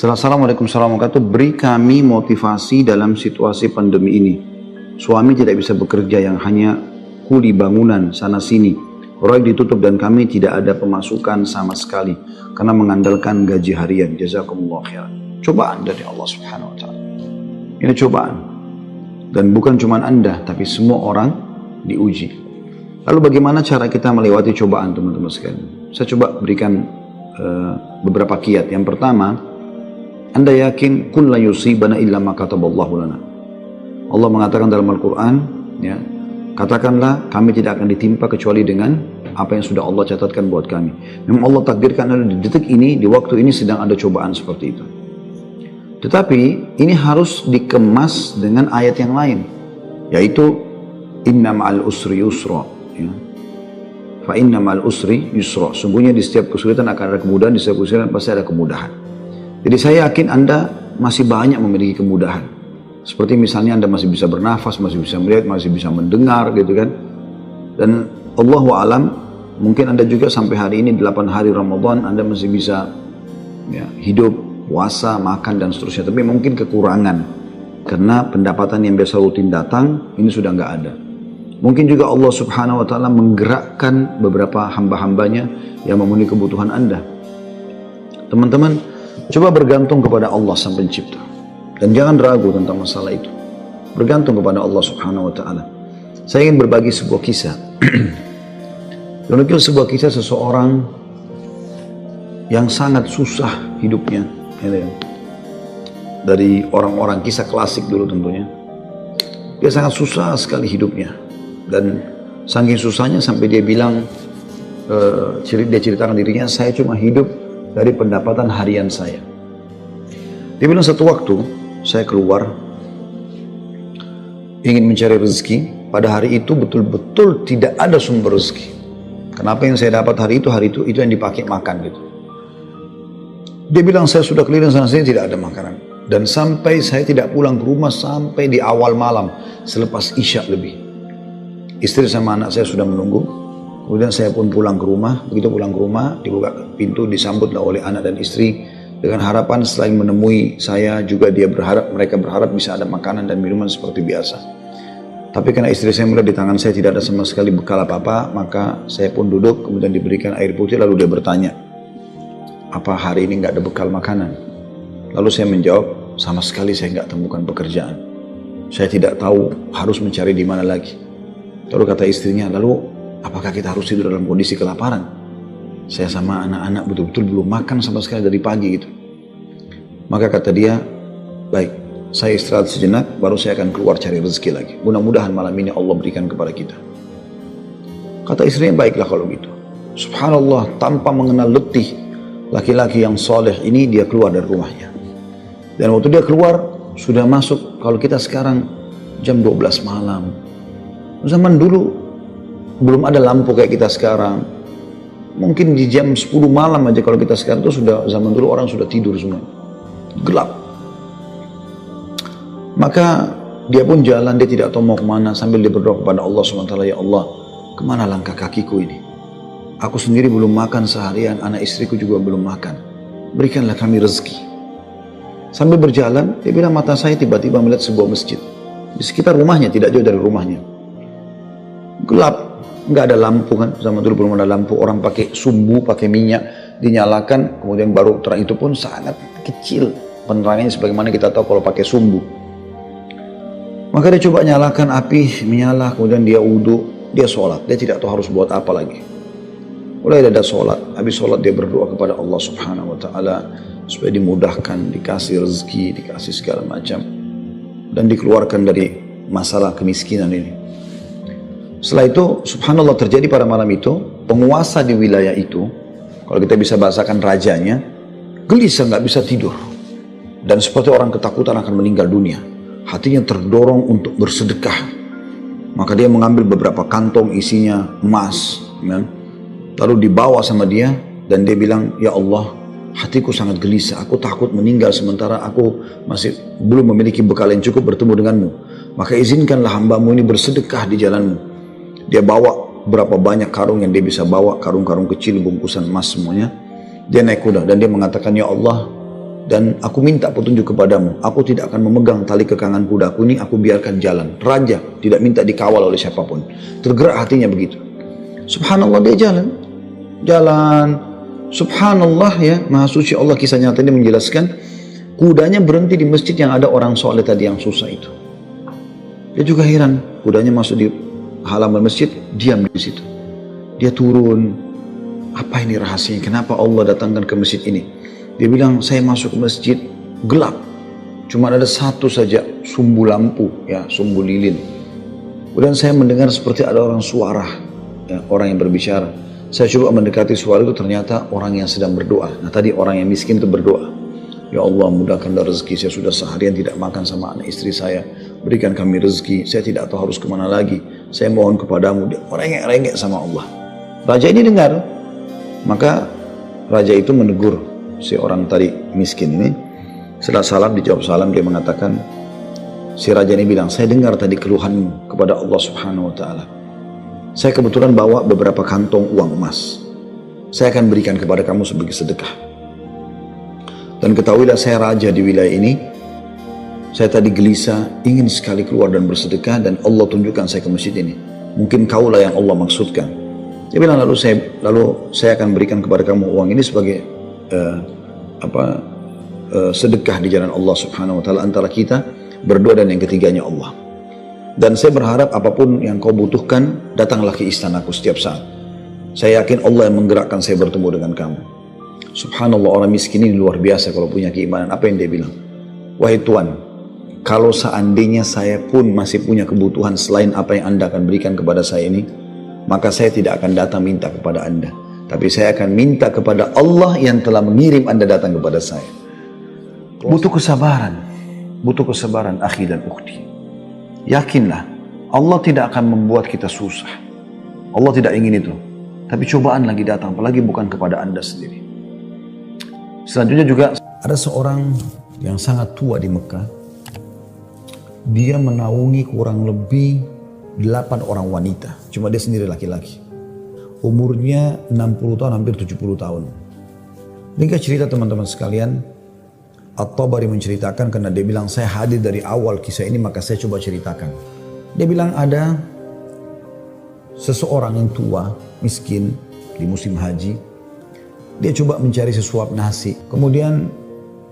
Assalamualaikum warahmatullahi wabarakatuh. Beri kami motivasi dalam situasi pandemi ini. Suami tidak bisa bekerja, yang hanya kuli bangunan sana sini. Proyek ditutup dan kami tidak ada pemasukan sama sekali karena mengandalkan gaji harian. Jazakumullah khairan. Cobaan dari Allah Subhanahu wa taala. Ini cobaan. Dan bukan cuma Anda, tapi semua orang diuji. Lalu bagaimana cara kita melewati cobaan, teman-teman sekalian? Saya coba berikan beberapa kiat. Yang pertama, Anda yakin kun la yusibana illa ma kataballahu lana. Allah mengatakan dalam Al-Quran, ya, katakanlah kami tidak akan ditimpa kecuali dengan apa yang sudah Allah catatkan buat kami. Memang Allah takdirkan di detik ini, di waktu ini sedang ada cobaan seperti itu. Tetapi ini harus dikemas dengan ayat yang lain, yaitu inna ma'al usri yusra, ya. Fa inna ma'al usri yusra. Sungguhnya di setiap kesulitan akan ada kemudahan, di setiap kesulitan pasti ada kemudahan. Jadi saya yakin Anda masih banyak memiliki kemudahan. Seperti misalnya Anda masih bisa bernafas, masih bisa melihat, masih bisa mendengar gitu kan. Dan Allahu alam, mungkin Anda juga sampai hari ini 8 hari Ramadan Anda masih bisa, ya, hidup, puasa, makan dan seterusnya. Tapi mungkin kekurangan karena pendapatan yang biasa rutin datang ini sudah nggak ada. Mungkin juga Allah Subhanahu wa taala menggerakkan beberapa hamba-hambanya yang memenuhi kebutuhan Anda. Teman-teman, coba bergantung kepada Allah Sang Pencipta. Dan jangan ragu tentang masalah itu. Bergantung kepada Allah Subhanahu wa taala. Saya ingin berbagi sebuah kisah. Menukil sebuah kisah seseorang yang sangat susah hidupnya. Dari orang-orang, kisah klasik dulu tentunya. Dia sangat susah sekali hidupnya. Dan saking susahnya sampai dia bilang, dia ceritakan dirinya, saya cuma hidup dari pendapatan harian saya. Dia bilang satu waktu saya keluar ingin mencari rezeki. Pada hari itu betul-betul tidak ada sumber rezeki. Kenapa yang saya dapat hari itu yang dipakai makan gitu. Dia bilang saya sudah keliling sana sini tidak ada makanan. Dan sampai saya tidak pulang ke rumah sampai di awal malam selepas Isya lebih. Istri sama anak saya sudah menunggu. Kemudian saya pun pulang ke rumah. Begitu pulang ke rumah, dibuka pintu, disambutlah oleh anak dan istri dengan harapan selain menemui saya juga mereka berharap bisa ada makanan dan minuman seperti biasa. Tapi karena istri saya melihat di tangan saya tidak ada sama sekali bekal apa-apa, maka saya pun duduk, kemudian diberikan air putih, lalu dia bertanya, apa hari ini nggak ada bekal makanan? Lalu saya menjawab, sama sekali saya nggak temukan pekerjaan. Saya tidak tahu harus mencari di mana lagi. Lalu kata istrinya, lalu apakah kita harus tidur dalam kondisi kelaparan? Saya sama anak-anak betul-betul belum makan sama sekali dari pagi gitu. Maka kata dia, baik, saya istirahat sejenak, baru saya akan keluar cari rezeki lagi. Mudah-mudahan malam ini Allah berikan kepada kita. Kata istrinya, baiklah kalau gitu. Subhanallah, tanpa mengenal letih, laki-laki yang soleh ini dia keluar dari rumahnya. Dan waktu dia keluar, sudah masuk, kalau kita sekarang jam 12 malam. Zaman dulu, belum ada lampu kayak kita sekarang. Mungkin di jam 10 malam aja kalau kita sekarang itu sudah, zaman dulu orang sudah tidur semua. Gelap. Maka dia pun jalan, dia tidak tahu mau kemana sambil dia berdoa kepada Allah SWT, ya Allah, kemana langkah kakiku ini? Aku sendiri belum makan seharian, anak istriku juga belum makan. Berikanlah kami rezeki. Sambil berjalan, dia bilang mata saya tiba-tiba melihat sebuah masjid. Di sekitar rumahnya, tidak jauh dari rumahnya. Gelap. Nggak ada lampu kan, zaman dulu belum ada lampu, orang pakai sumbu, pakai minyak, dinyalakan, kemudian baru terang. Itu pun sangat kecil penerangannya sebagaimana kita tahu kalau pakai sumbu. Maka dia coba nyalakan api, menyala, kemudian dia wudhu, dia sholat, dia tidak tahu harus buat apa lagi. Mulai ada sholat, habis sholat dia berdoa kepada Allah Subhanahu wa taala supaya dimudahkan, dikasih rezeki, dikasih segala macam, dan dikeluarkan dari masalah kemiskinan ini. Setelah itu, subhanallah, terjadi pada malam itu, penguasa di wilayah itu, kalau kita bisa bahasakan rajanya, gelisah, nggak bisa tidur. Dan seperti orang ketakutan akan meninggal dunia. Hatinya terdorong untuk bersedekah. Maka dia mengambil beberapa kantong isinya emas. Ya. Lalu dibawa sama dia, dan dia bilang, ya Allah, hatiku sangat gelisah, aku takut meninggal sementara aku masih belum memiliki bekal yang cukup bertemu denganmu. Maka izinkanlah hambamu ini bersedekah di jalanmu. Dia bawa berapa banyak karung yang dia bisa bawa, karung-karung kecil, bungkusan emas semuanya. Dia naik kuda dan dia mengatakan, ya Allah, dan aku minta petunjuk kepadamu. Aku tidak akan memegang tali kekangan kudaku ini, aku biarkan jalan. Raja tidak minta dikawal oleh siapapun. Tergerak hatinya begitu. Subhanallah, dia jalan. Subhanallah, ya, Maha Suci Allah. Kisah nyata ini menjelaskan kudanya berhenti di masjid yang ada orang soleh tadi yang susah itu. Dia juga heran, kudanya masuk di halaman masjid, diam di situ. Dia turun, apa ini rahasianya? Kenapa Allah datangkan ke masjid ini? Dia bilang, saya masuk ke masjid gelap, cuma ada satu saja sumbu lampu, ya, sumbu lilin. Kemudian saya mendengar seperti ada orang suara, ya, orang yang berbicara. Saya coba mendekati suara itu, ternyata orang yang sedang berdoa. Nah, tadi orang yang miskin itu berdoa, ya Allah, mudahkanlah rezeki, saya sudah seharian tidak makan sama anak istri saya, berikan kami rezeki, saya tidak tahu harus kemana lagi, saya mohon kepadamu. Dia merengek-rengek sama Allah. Raja ini dengar, maka raja itu menegur si orang tadi miskin ini. Setelah salam, dijawab salam, dia mengatakan, si raja ini bilang, saya dengar tadi keluhanmu kepada Allah Subhanahu wa Ta'ala. Saya kebetulan bawa beberapa kantong uang emas, saya akan berikan kepada kamu sebagai sedekah. Dan ketahuilah, saya raja di wilayah ini, saya tadi gelisah, ingin sekali keluar dan bersedekah, dan Allah tunjukkan saya ke masjid ini. Mungkin kaulah yang Allah maksudkan. Dia bilang, lalu saya akan berikan kepada kamu uang ini sebagai sedekah di jalan Allah Subhanahu wa Ta'ala antara kita berdua, dan yang ketiganya Allah. Dan saya berharap apapun yang kau butuhkan, datanglah ke istanaku setiap saat. Saya yakin Allah yang menggerakkan saya bertemu dengan kamu. Subhanallah, orang miskin ini luar biasa kalau punya keimanan. Apa yang dia bilang? Wahai Tuhan, kalau seandainya saya pun masih punya kebutuhan selain apa yang Anda akan berikan kepada saya ini, maka saya tidak akan datang minta kepada Anda, tapi saya akan minta kepada Allah yang telah mengirim Anda datang kepada saya. Butuh kesabaran akhi dan ukhti. Yakinlah, Allah tidak akan membuat kita susah. Allah tidak ingin itu. Tapi cobaan lagi datang, apalagi bukan kepada Anda sendiri. Selanjutnya juga ada seorang yang sangat tua di Mekah. Dia menaungi kurang lebih 8 orang wanita. Cuma dia sendiri laki-laki. Umurnya 60 tahun, hampir 70 tahun. Ringkas cerita teman-teman sekalian, At-Tabari menceritakan, karena dia bilang, saya hadir dari awal kisah ini, maka saya coba ceritakan. Dia bilang ada seseorang yang tua, miskin, di musim haji. Dia coba mencari sesuap nasi, kemudian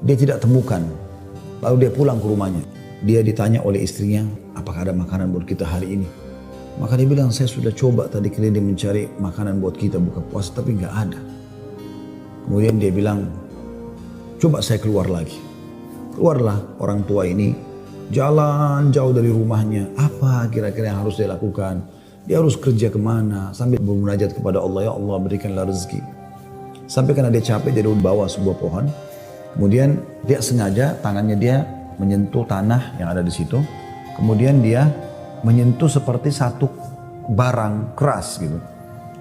dia tidak temukan. Lalu dia pulang ke rumahnya. Dia ditanya oleh istrinya, apakah ada makanan buat kita hari ini? Maka dia bilang, saya sudah coba tadi keliling mencari makanan buat kita buka puasa, tapi nggak ada. Kemudian dia bilang, coba saya keluar lagi. Keluarlah orang tua ini, jalan jauh dari rumahnya. Apa kira-kira yang harus dia lakukan? Dia harus kerja kemana? Sambil bermunajat kepada Allah, ya Allah berikanlah rezeki. Sampai karena dia capek, dia bawa sebuah pohon. Kemudian dia sengaja tangannya dia menyentuh tanah yang ada di situ. Kemudian dia menyentuh seperti satu barang keras gitu.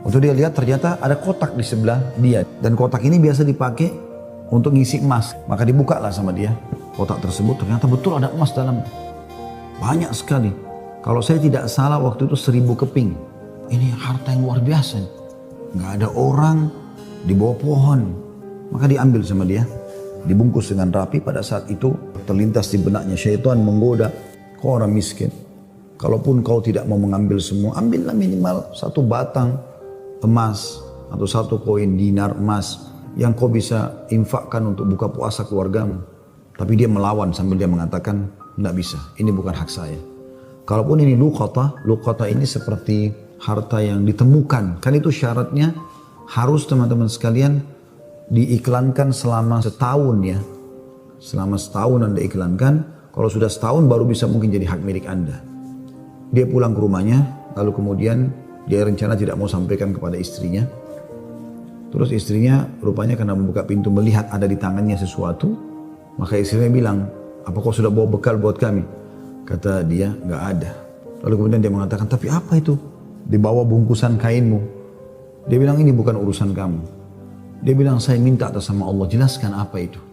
Untuk dia lihat ternyata ada kotak di sebelah dia. Dan kotak ini biasa dipakai untuk ngisi emas. Maka dibukalah sama dia kotak tersebut, ternyata betul ada emas dalam. Banyak sekali. Kalau saya tidak salah waktu itu 1000 keping. Ini harta yang luar biasa. Nggak ada orang, di bawah pohon. Maka diambil sama dia. Dibungkus dengan rapi. Pada saat itu terlintas di benaknya syaitan menggoda. Kau orang miskin. Kalaupun kau tidak mau mengambil semua, ambillah minimal 1 batang emas atau 1 koin dinar emas yang kau bisa infakkan untuk buka puasa keluargamu. Tapi dia melawan sambil dia mengatakan, tidak bisa, ini bukan hak saya. Kalaupun ini luqata ini seperti harta yang ditemukan. Kan itu syaratnya harus teman-teman sekalian diiklankan selama setahun ya. Selama setahun Anda iklankan, kalau sudah setahun baru bisa mungkin jadi hak milik Anda. Dia pulang ke rumahnya, lalu kemudian dia rencana tidak mau sampaikan kepada istrinya. Terus istrinya rupanya karena membuka pintu melihat ada di tangannya sesuatu, maka istrinya bilang, apa kau sudah bawa bekal buat kami? Kata dia, nggak ada. Lalu kemudian dia mengatakan, tapi apa itu? Di bawah bungkusan kainmu. Dia bilang, ini bukan urusan kamu. Dia bilang, saya minta atas sama Allah, jelaskan apa itu.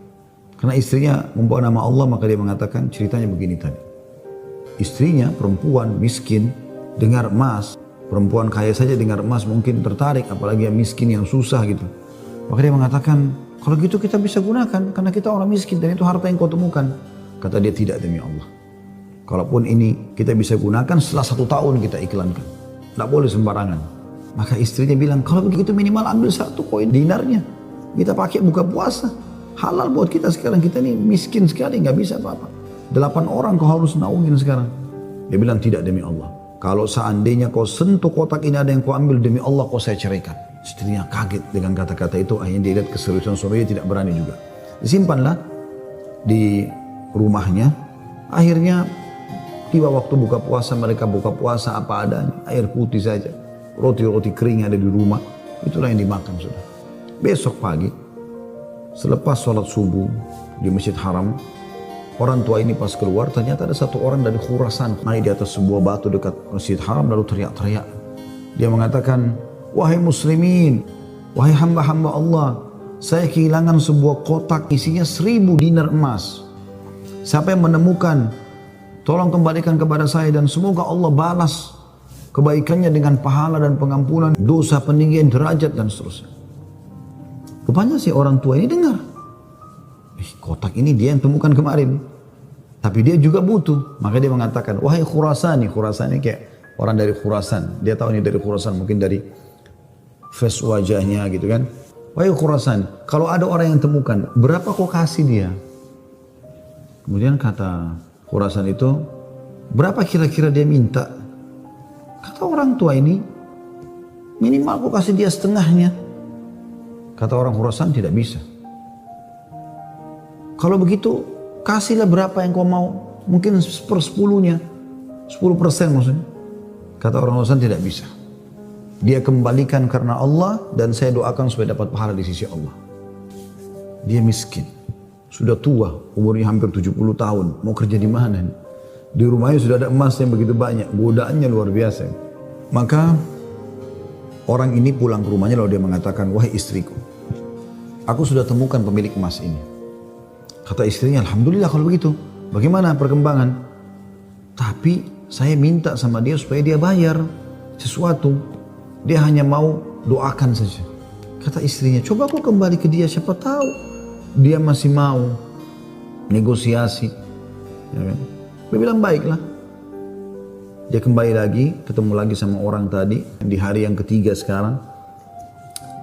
Karena istrinya membawa nama Allah, maka dia mengatakan ceritanya begini tadi. Istrinya perempuan miskin dengar emas, perempuan kaya saja dengar emas mungkin tertarik, apalagi yang miskin yang susah gitu. Maka dia mengatakan, Kalau gitu kita bisa gunakan, karena kita orang miskin dan itu harta yang kau temukan. Kata dia, tidak demi Allah. Kalaupun ini kita bisa gunakan setelah 1 tahun kita iklankan. Tidak boleh sembarangan. Maka istrinya bilang, kalau begitu minimal ambil 1 koin dinarnya. Kita pakai buka puasa. Halal buat kita sekarang, kita ini miskin sekali, nggak bisa apa-apa. 8 orang kau harus naungin sekarang. Dia bilang, tidak demi Allah. Kalau seandainya kau sentuh kotak ini ada yang kau ambil, demi Allah kau saya ceraikan. Istrinya kaget dengan kata-kata itu, akhirnya dia lihat keseriusan suaminya, tidak berani juga. Disimpanlah di rumahnya. Akhirnya tiba waktu buka puasa, mereka buka puasa apa adanya, air putih saja, roti-roti kering ada di rumah, itulah yang dimakan sudah. Besok pagi, selepas sholat subuh di Masjid Haram, orang tua ini pas keluar, ternyata ada 1 orang dari Khurasan naik di atas sebuah batu dekat Masjid Haram lalu teriak-teriak. Dia mengatakan, wahai muslimin, wahai hamba-hamba Allah, saya kehilangan sebuah kotak isinya 1000 dinar emas. Siapa yang menemukan, tolong kembalikan kepada saya dan semoga Allah balas kebaikannya dengan pahala dan pengampunan dosa, peninggian derajat dan seterusnya. Rupanya si orang tua ini dengar, kotak ini dia yang temukan kemarin, tapi dia juga butuh. Maka dia mengatakan, wahai Khurasani, Khurasani kayak orang dari Khurasan, dia tahu ini dari Khurasan, mungkin dari face wajahnya gitu kan. Wahai Khurasan, kalau ada orang yang temukan, berapa kau kasih dia? Kemudian kata Khurasan itu, berapa kira-kira dia minta? Kata orang tua ini, minimal kau kasih dia setengahnya. Kata orang Khurasan, tidak bisa. Kalau begitu, kasihlah berapa yang kau mau. Mungkin 1/10-nya, 10% maksudnya. Kata orang Khurasan, tidak bisa. Dia kembalikan karena Allah dan saya doakan supaya dapat pahala di sisi Allah. Dia miskin. Sudah tua, umurnya hampir 70 tahun. Mau kerja di mana? Di rumahnya sudah ada emas yang begitu banyak. Godaannya luar biasa. Maka orang ini pulang ke rumahnya lalu dia mengatakan, wahai istriku, aku sudah temukan pemilik emas ini. Kata istrinya, alhamdulillah kalau begitu. Bagaimana perkembangan? Tapi saya minta sama dia supaya dia bayar sesuatu. Dia hanya mau doakan saja. Kata istrinya, coba aku kembali ke dia, siapa tahu dia masih mau negosiasi. Ya kan? Dia bilang baiklah. Dia kembali lagi, ketemu lagi sama orang tadi di hari yang ketiga sekarang.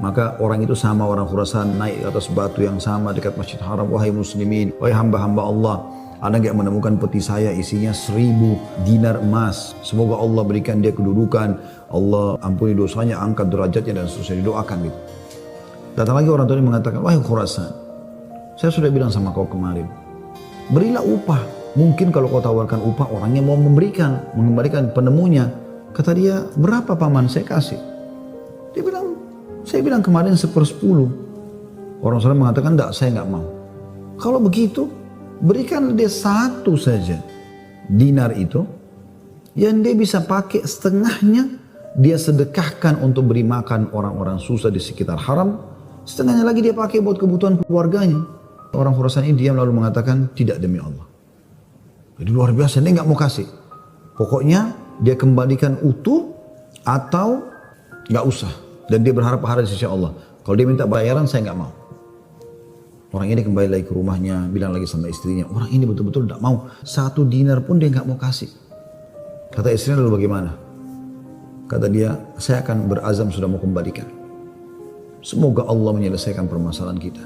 Maka orang itu sama orang Khurasan naik ke atas batu yang sama dekat Masjid Haram. Wahai muslimin, wahai hamba-hamba Allah, Anda nggak menemukan peti saya isinya 1000 dinar emas. Semoga Allah berikan dia kedudukan, Allah ampuni dosanya, angkat derajatnya dan seterusnya, didoakan gitu. Datang lagi orang tua ini mengatakan, wahai Khurasan, saya sudah bilang sama kau kemarin, berilah upah. Mungkin kalau kau tawarkan upah, orangnya mau mengembalikan penemunya. Kata dia, berapa paman saya kasih? Dia bilang, saya bilang kemarin 1/10. Orang sana mengatakan, enggak, saya enggak mau. Kalau begitu, berikan dia 1 saja dinar itu, yang dia bisa pakai setengahnya, dia sedekahkan untuk beri makan orang-orang susah di sekitar haram, setengahnya lagi dia pakai buat kebutuhan keluarganya. Orang Khurasan ini diam lalu mengatakan, tidak demi Allah. Jadi luar biasa, dia nggak mau kasih. Pokoknya dia kembalikan utuh atau nggak usah. Dan dia berharap pahala di sisi Allah. Kalau dia minta bayaran, saya nggak mau. Orang ini kembali lagi ke rumahnya, bilang lagi sama istrinya, orang ini betul-betul tidak mau. 1 dinar pun dia nggak mau kasih. Kata istrinya, lalu bagaimana? Kata dia, saya akan berazam sudah mau kembalikan. Semoga Allah menyelesaikan permasalahan kita.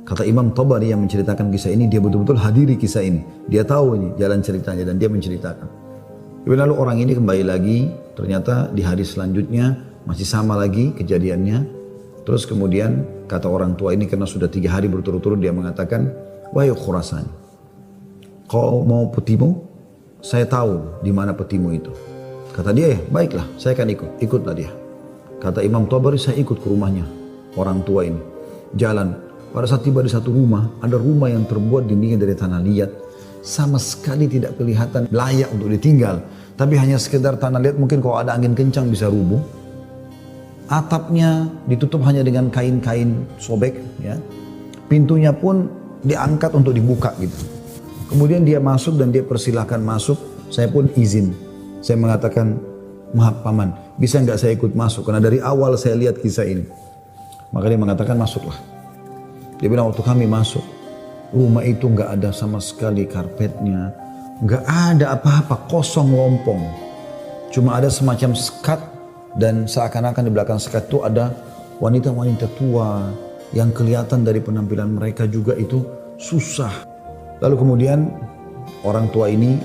Kata Imam Tabari yang menceritakan kisah ini, dia betul-betul hadiri kisah ini. Dia tahu ini jalan ceritanya dan dia menceritakan. Lalu orang ini kembali lagi, ternyata di hari selanjutnya masih sama lagi kejadiannya. Terus kemudian kata orang tua ini karena sudah 3 hari berturut-turut dia mengatakan, wahai Khurasan, kau mau petimu? Saya tahu di mana petimu itu. Kata dia, ya baiklah, saya akan ikutlah dia. Kata Imam Tabari, saya ikut ke rumahnya orang tua ini. Jalan. Pada saat tiba di satu rumah, ada rumah yang terbuat dindingnya dari tanah liat. Sama sekali tidak kelihatan layak untuk ditinggal. Tapi hanya sekedar tanah liat, mungkin kalau ada angin kencang bisa rubuh. Atapnya ditutup hanya dengan kain-kain sobek. Ya. Pintunya pun diangkat untuk dibuka gitu. Kemudian dia masuk dan dia persilahkan masuk. Saya pun izin. Saya mengatakan, maaf paman, bisa nggak saya ikut masuk? Karena dari awal saya lihat kisah ini. Maka dia mengatakan, masuklah. Dia bilang waktu kami masuk, rumah itu nggak ada sama sekali karpetnya, nggak ada apa-apa, kosong lompong. Cuma ada semacam sekat dan seakan-akan di belakang sekat itu ada wanita-wanita tua yang kelihatan dari penampilan mereka juga itu susah. Lalu kemudian orang tua ini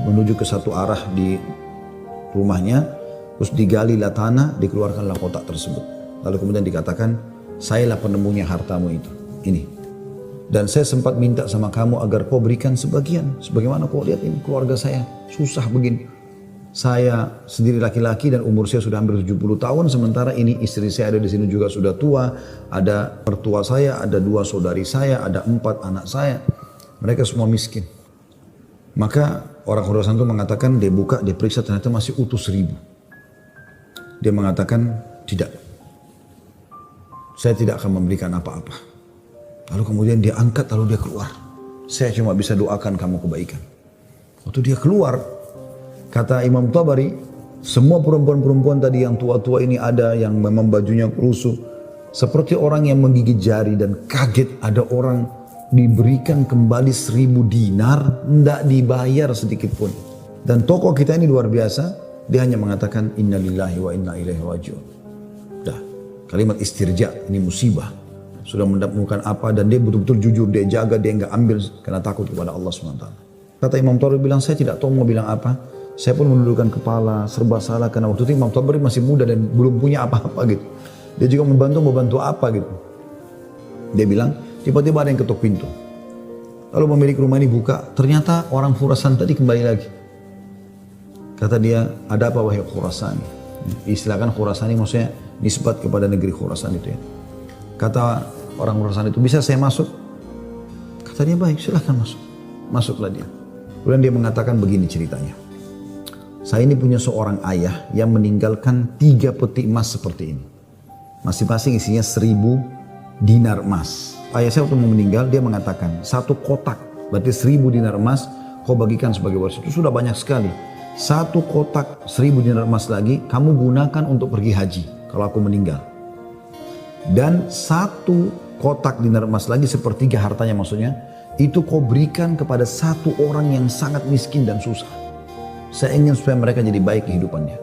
menuju ke satu arah di rumahnya, terus digalilah tanah, dikeluarkanlah kotak tersebut. Lalu kemudian dikatakan, sayalah penemunya hartamu itu, ini. Dan saya sempat minta sama kamu agar kau berikan sebagian. Sebagaimana kau lihat ini keluarga saya susah begini. Saya sendiri laki-laki dan umur saya sudah hampir 70 tahun. Sementara ini istri saya ada di sini juga sudah tua. Ada mertua saya, ada 2 saudari saya, ada 4 anak saya. Mereka semua miskin. Maka orang Khurasan itu mengatakan, dia buka, dia periksa ternyata masih utuh 1000. Dia mengatakan, tidak. Saya tidak akan memberikan apa-apa. Lalu kemudian dia angkat, lalu dia keluar. Saya cuma bisa doakan kamu kebaikan. Waktu dia keluar, kata Imam Tabari, semua perempuan-perempuan tadi yang tua-tua ini ada, yang memang bajunya lusuh, seperti orang yang menggigit jari dan kaget ada orang diberikan kembali 1000 dinar, tidak dibayar sedikit pun. Dan tokoh kita ini luar biasa, dia hanya mengatakan, Inna lillahi wa inna ilaihi raji'un. Dah, kalimat istirja, ini musibah. Sudah menemukan apa dan dia betul-betul jujur, dia jaga, dia enggak ambil karena takut kepada Allah SWT. Kata Imam Tabari bilang, saya tidak tahu mau bilang apa. Saya pun menundukkan kepala, serba salah karena waktu itu Imam Tabari masih muda dan belum punya apa-apa gitu. Dia juga membantu apa gitu. Dia bilang, tiba-tiba ada yang ketuk pintu. Lalu pemilik rumah ini buka, ternyata orang Khurasan tadi kembali lagi. Kata dia, ada apa wahai Khurasani? Istilahkan Khurasani maksudnya nisbat kepada negeri Khurasan itu ya. Kata orang Khurasan itu, bisa saya masuk? Kata dia, baik, silahkan masuk. Masuklah dia. Kemudian dia mengatakan begini ceritanya. Saya ini punya seorang ayah yang meninggalkan 3 peti emas seperti ini. Masing-masing isinya 1000 dinar emas. Ayah saya waktu mau meninggal, dia mengatakan, 1 kotak, berarti 1000 dinar emas, kau bagikan sebagai waris. Itu sudah banyak sekali. 1 kotak 1000 dinar emas lagi, kamu gunakan untuk pergi haji, kalau aku meninggal. Dan 1 kotak dinar emas lagi, 1/3 hartanya maksudnya, itu kau berikan kepada 1 orang yang sangat miskin dan susah. Saya ingin supaya mereka jadi baik kehidupannya.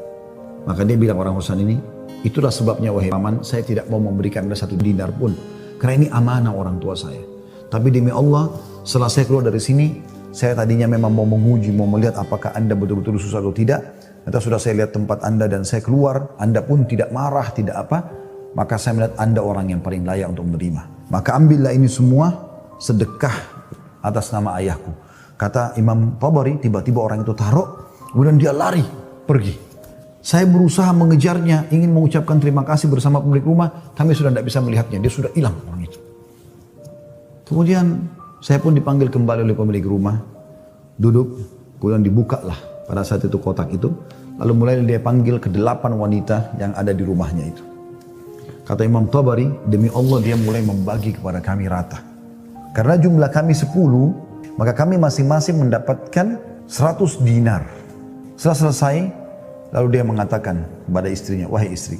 Maka dia bilang orang Khurasan ini, itulah sebabnya wahai paman, saya tidak mau memberikan Anda 1 dinar pun. Karena ini amanah orang tua saya. Tapi demi Allah, setelah saya keluar dari sini, saya tadinya memang mau menguji, mau melihat apakah Anda betul-betul susah atau tidak. Ternyata sudah saya lihat tempat Anda dan saya keluar, Anda pun tidak marah, tidak apa. Maka saya melihat Anda orang yang paling layak untuk menerima. Maka ambillah ini semua sedekah atas nama ayahku. Kata Imam Tabari, tiba-tiba orang itu taruh, kemudian dia lari, pergi. Saya berusaha mengejarnya, ingin mengucapkan terima kasih bersama pemilik rumah, kami sudah tidak bisa melihatnya, dia sudah hilang orang itu. Kemudian saya pun dipanggil kembali oleh pemilik rumah, duduk, kemudian dibukalah pada saat itu kotak itu, lalu mulai dia panggil ke-8 wanita yang ada di rumahnya itu. Kata Imam Tabari, demi Allah dia mulai membagi kepada kami rata. Karena jumlah kami 10, maka kami masing-masing mendapatkan 100 dinar. Setelah selesai, lalu dia mengatakan kepada istrinya, wahai istri,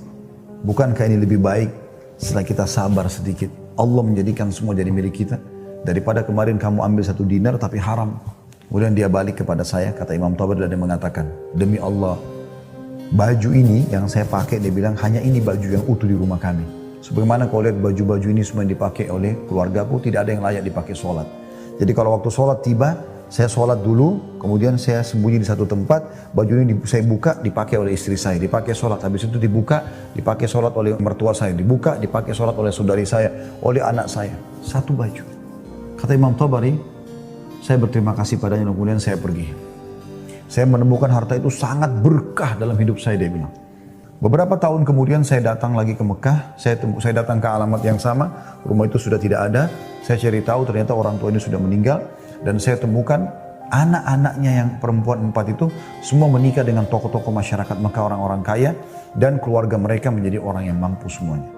bukankah ini lebih baik setelah kita sabar sedikit, Allah menjadikan semua jadi milik kita, daripada kemarin kamu ambil 1 dinar tapi haram. Kemudian dia balik kepada saya, kata Imam Tabari, dan dia mengatakan, demi Allah, baju ini yang saya pakai, dia bilang, hanya ini baju yang utuh di rumah kami. Sebagaimana kau lihat baju-baju ini semua yang dipakai oleh keluargaku, tidak ada yang layak dipakai sholat. Jadi kalau waktu sholat tiba, saya sholat dulu, kemudian saya sembunyi di satu tempat, baju ini saya buka, dipakai oleh istri saya, dipakai sholat. Habis itu dibuka, dipakai sholat oleh mertua saya, dibuka, dipakai sholat oleh saudari saya, oleh anak saya. 1 baju. Kata Imam Tabari, saya berterima kasih padanya, kemudian saya pergi. Saya menemukan harta itu sangat berkah dalam hidup saya, dia bilang. Beberapa tahun kemudian saya datang lagi ke Mekah, saya datang ke alamat yang sama, rumah itu sudah tidak ada, saya cari tahu ternyata orang tua ini sudah meninggal, dan saya temukan anak-anaknya yang perempuan 4 itu semua menikah dengan tokoh-tokoh masyarakat Mekah, orang-orang kaya, dan keluarga mereka menjadi orang yang mampu semuanya.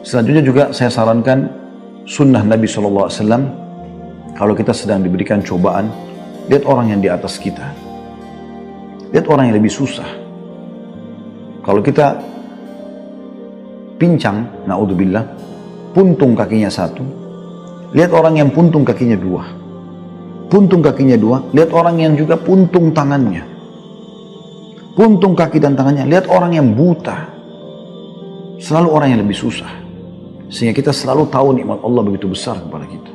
Selanjutnya juga saya sarankan sunnah Nabi SAW, kalau kita sedang diberikan cobaan, lihat orang yang di atas kita. Lihat orang yang lebih susah. Kalau kita pincang, na'udzubillah, puntung kakinya satu, lihat orang yang puntung kakinya dua. Puntung kakinya dua, lihat orang yang juga puntung tangannya. Puntung kaki dan tangannya, lihat orang yang buta. Selalu orang yang lebih susah. Sehingga kita selalu tahu nikmat Allah begitu besar kepada kita.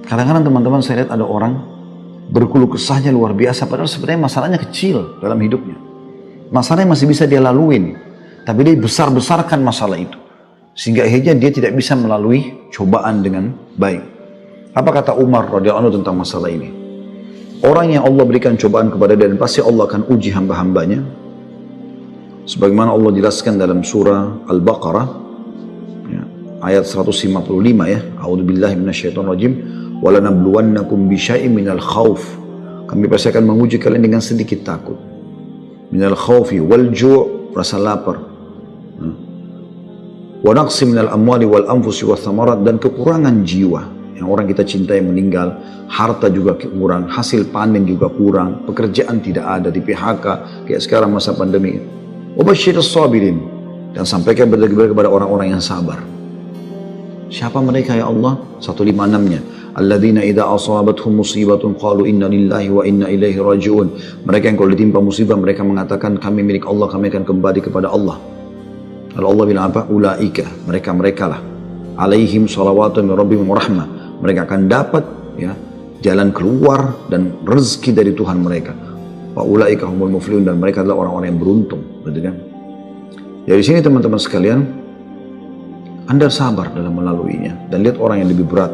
Kadang-kadang teman-teman saya lihat ada orang berkeluh kesahnya luar biasa, padahal sebenarnya masalahnya kecil dalam hidupnya. Masalahnya masih bisa dia laluin, tapi dia besar-besarkan masalah itu. Sehingga akhirnya dia tidak bisa melalui cobaan dengan baik. Apa kata Umar radhiyallahu anhu tentang masalah ini? Orang yang Allah berikan cobaan kepada dia dan pasti Allah akan uji hamba-hambanya. Sebagaimana Allah jelaskan dalam surah Al-Baqarah ya, ayat 155 ya. A'udzubillahi minasyaitonirrajim. Walanabluwannakum bisyai'in minal khauf. Kami pasti akan menguji kalian dengan sedikit takut. Minal khaufi wal ju', rasa lapar. Wa naqsi minal amwali wal anfusi wath thamarat, dan kekurangan jiwa. Yang orang kita cintai meninggal, harta juga kurang, hasil panen juga kurang, pekerjaan tidak ada, di PHK kayak sekarang masa pandemi. Wabashshirus sabirin, dan sampaikan berita kepada orang-orang yang sabar. Siapa mereka ya Allah? 156-nya. Alladzina idza asabatuhum musibatun qalu inna lillahi wa inna ilaihi raji'un. Mereka yang kalau ditimpa musibah mereka mengatakan kami milik Allah, kami akan kembali kepada Allah. Lalu Allah bilang apa? Ulaika, mereka lah. Alaihim salawatun min rabbihim wa rahmah. Mereka akan dapat ya jalan keluar dan rezeki dari Tuhan mereka. Wa ulaika humul muflihun, dan mereka adalah orang-orang yang beruntung, betul kan? Jadi di sini teman-teman sekalian, Anda sabar dalam melaluinya dan lihat orang yang lebih berat.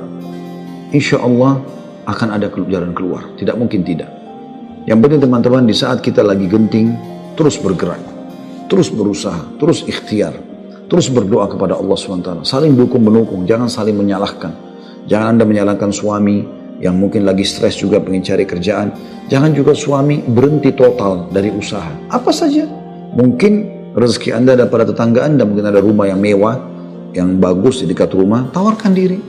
Insya Allah akan ada jalan keluar, tidak mungkin tidak. Yang penting teman-teman, di saat kita lagi genting, terus bergerak, terus berusaha, terus ikhtiar, terus berdoa kepada Allah SWT. Saling dukung-menukung, jangan saling menyalahkan. Jangan Anda menyalahkan suami yang mungkin lagi stres juga pengen cari kerjaan. Jangan juga suami berhenti total dari usaha. Apa saja. Mungkin rezeki Anda ada pada tetangga Anda, mungkin ada rumah yang mewah, yang bagus di dekat rumah, tawarkan diri.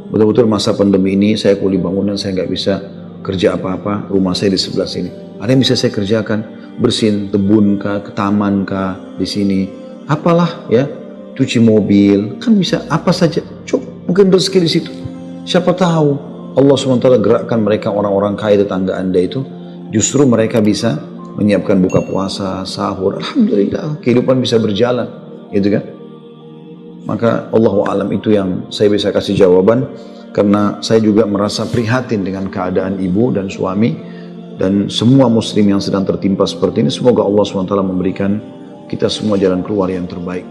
Betul-betul masa pandemi ini saya kuli bangunan, saya nggak bisa kerja apa-apa, rumah saya di sebelah sini. Ada yang bisa saya kerjakan, bersihin kebun kah, ke taman kah, di sini. Apalah ya, cuci mobil, kan bisa apa saja. Coba, mungkin rezeki di situ. Siapa tahu Allah SWT gerakkan mereka orang-orang kaya tetangga Anda itu, justru mereka bisa menyiapkan buka puasa, sahur. Alhamdulillah, kehidupan bisa berjalan, gitu kan? Maka Allahu a'lam itu yang saya bisa kasih jawaban, karena saya juga merasa prihatin dengan keadaan ibu dan suami dan semua muslim yang sedang tertimpa seperti ini. Semoga Allah SWT memberikan kita semua jalan keluar yang terbaik.